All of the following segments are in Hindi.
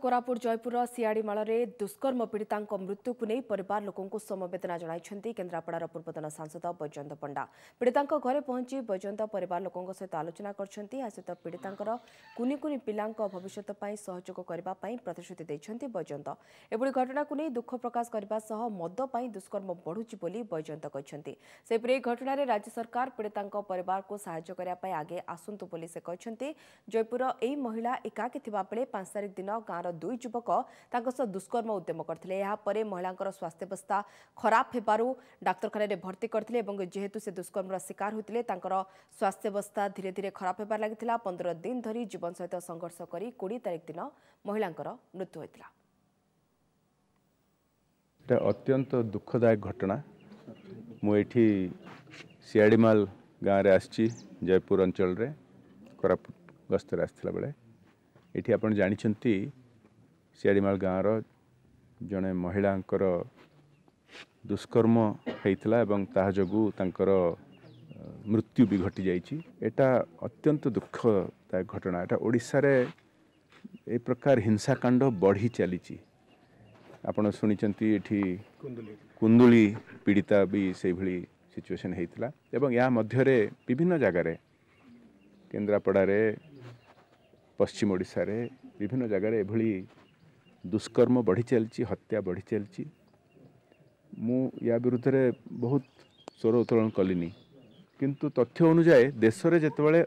कोरापुट जयपुर सियाड़ीमाल दुष्कर्म पीड़िता मृत्यु को नहीं परिवार लोकों समवेदना जनाई केन्द्रापड़ार पूर्वतन सांसद बैजयंत पंडा पीड़िता घरे पहुंची बैजयंत परिवार लोकों सहित आलोचना सहित पीड़िता कुनि कुनि पिला भविष्य सहयोग करने प्रतिश्रुति देते बैजयंत एभली घटना को नहीं दुख प्रकाश करने मद दुष्कर्म बढ़ुची बोली बैजयंत कहते सेपरी घटना राज्य सरकार पीड़िता परिवार को साहाय्य करने आगे आसतु बोली से कहते जयपुर यही महिला एकाकी थिबा बेले 5 तारिख दिन गाँव दुई युवक दुष्कर्म उद्यम करते महिला स्वास्थ्यावस्था खराब होबारु डाक्तरखाना भर्ती करते जेहेतु से दुष्कर्म शिकार होते स्वास्थ्यावस्था धीरे धीरे खराब होबार लगी 15 दिन धरी जीवन सहित संघर्ष कर 20 तारिख दिन महिला मृत्यु होता। अत्यंत दुखदायक घटना मुझे सियाड़ीमाल गाँव में आसी जयपुर अंचल रे कोरापुट गस्तर आसला बेले ये आप जानते सियाड़ीमाल गाँव जड़े महिला दुष्कर्म होता एवं ताजू तांकर मृत्यु भी घटी जाटा अत्यंत दुखदायक घटना। एटा ओडिशा रे ए प्रकार हिंसाकांड बढ़ी चली आपण शुणी कुंदुली पीड़िता भी से भली सिचुएशन होता एवं या मध्य विभिन्न जगार केन्द्रापड़ा पश्चिम ओडिशा रे विभिन्न जगार एभली दुष्कर्म बढ़ी चलती हत्या बढ़ी चलती मु या विरुद्ध रे बहुत स्वर उत्तोलन कलिनी किंतु तथ्य अनुसार देश में जितेबाला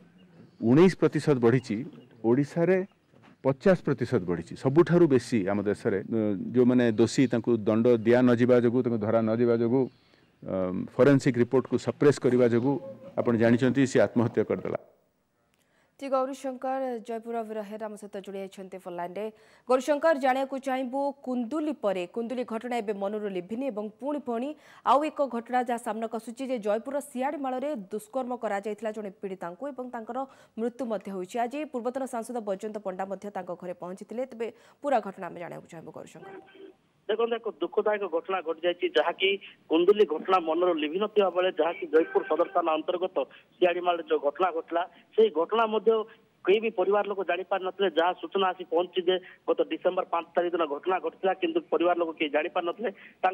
19% बढ़ी ओडिशा रे 50% बढ़ी सबुठारु बेसी आम देश में जो मैंने दोषी दंड दिया नजा जो धरा नजा जो फोरेंसिक रिपोर्ट को सप्रेस करने जो आप जानते सी आत्महत्या करदेला। गौरीशंकर जयपुर विरहेर आम सहित जोड़ी फोनलाइन गौरीशंकर जाना चाहबू कुंदुली घटना एवं मनरू लिभिनी पुणी पुणी आउ एक घटना जहाँ सामना आसूची जयपुर सियाड़ीमाल दुष्कर्म करा जड़े पीड़िता मृत्यु आज पूर्वतन सांसद बैजयंत पंडा घरे पहुंची तेज पूरा घटना आम जाना चाहबू गौरीशंकर। देखो एक दुखदायक घटना घटी जाए जहाँकि कुंदुली घटना मनर लिभि ना बेले जहाँकि जयपुर सदर थाना अंतर्गत सियाड़ीमाल जो घटना घटला से घटना कई भी परिवार लोग जापार ना जहाँ सूचना आसी पहुंची गत डिसेम्बर 5 तारिख दिन घटना घटता किंतु परिवार लोग कई जापार ना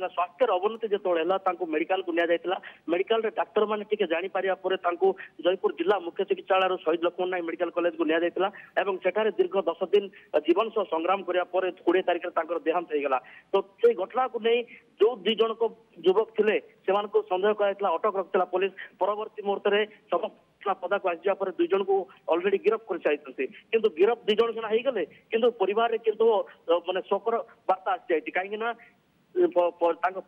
स्वास्थ्य अवनति जो मेडिकल को निया मेडिकल डाक्तर मैंने जापार जयपुर जिला मुख्य चिकित्सालय शहीद लक्ष्मण मेडिकल कॉलेज को निया सेठारे दीर्घ 10 दिन जीवन सह संग्राम कराया 20 तारिख देहांत होगा। तो से घटना को नहीं जो 2 जन को युवक थे सन्देह कर अटक रखा पुलिस परवर्ती मुहूर्त में समस्त पदा को आसा पर 2 जन को ऑलरेडी गिरफ्त कर सारी किंतु गिरफ्त 2 जन सीना गले किंतु परिवार किंतु माने शोकर वार्ता आसी जाए कहीं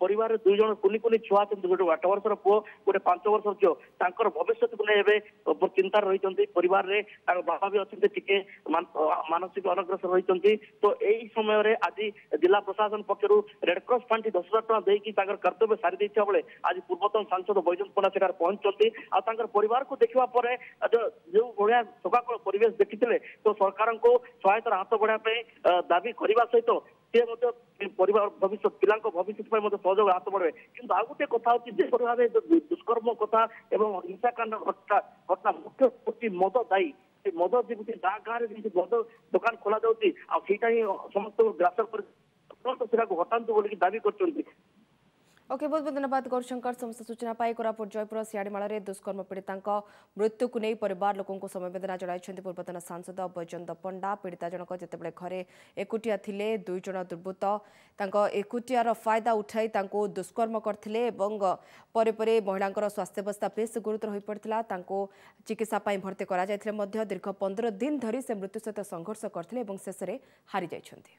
परिवार 2 जन कुनि कुनि छुआ गोटे 8 वर्षर पुओ गोटे 5 वर्षर झील भविष्य को नहीं चिंतार रही परिवार रे बाबा भी अच्छे टिके मानसिक अनग्रसर रही। तो यही समय आज जिला प्रशासन पक्षर रेडक्रॉस पांठी 10,000 टका देकी कर्तव्य सारी देता बेले आज पूर्वतन सांसद बैजयंत पंडा सेठार पहुंचती परिवार को देखा जो भाया शोकाकुल परिवेश देखी तो सरकार को सहायतार हाथ बढ़ाई दाबी करने सहित परिवार भविष्य पिला भविष्य सहयोग हाथ बढ़े कि आउ गोटे कथा भाव दुष्कर्म कथा एवं हिंसाकांड घटना मुख्य मद दायी मद जमी गाँ गाँव में मद दुकान खोल जाटा ही समस्त ग्रास कर हटातु बोलिक दाबी कर। ओके बहुत बहुत धन्यवाद गौरीशंकर समस्त सूचना पाई। कोरापुट जयपुर सियाड़ीमाल दुष्कर्म पीड़िता मृत्यु को नहीं परिवार लोकों समवेदना जनाई पूर्वतन सांसद बैजयंत पंडा पीड़िता जनक जितेबाला घरे एकुटिया थिले 2 जन दुर्बृत्त एकुटियार फायदा उठाई दुष्कर्म करथिले परे महिला स्वास्थ्यावस्था बेस गुरुतर हो पड़ता चिकित्सा भर्ती करा दीर्घ 15 दिन धरी से मृत्यु सहित संघर्ष करते शेष में हारी जाइछन्ति।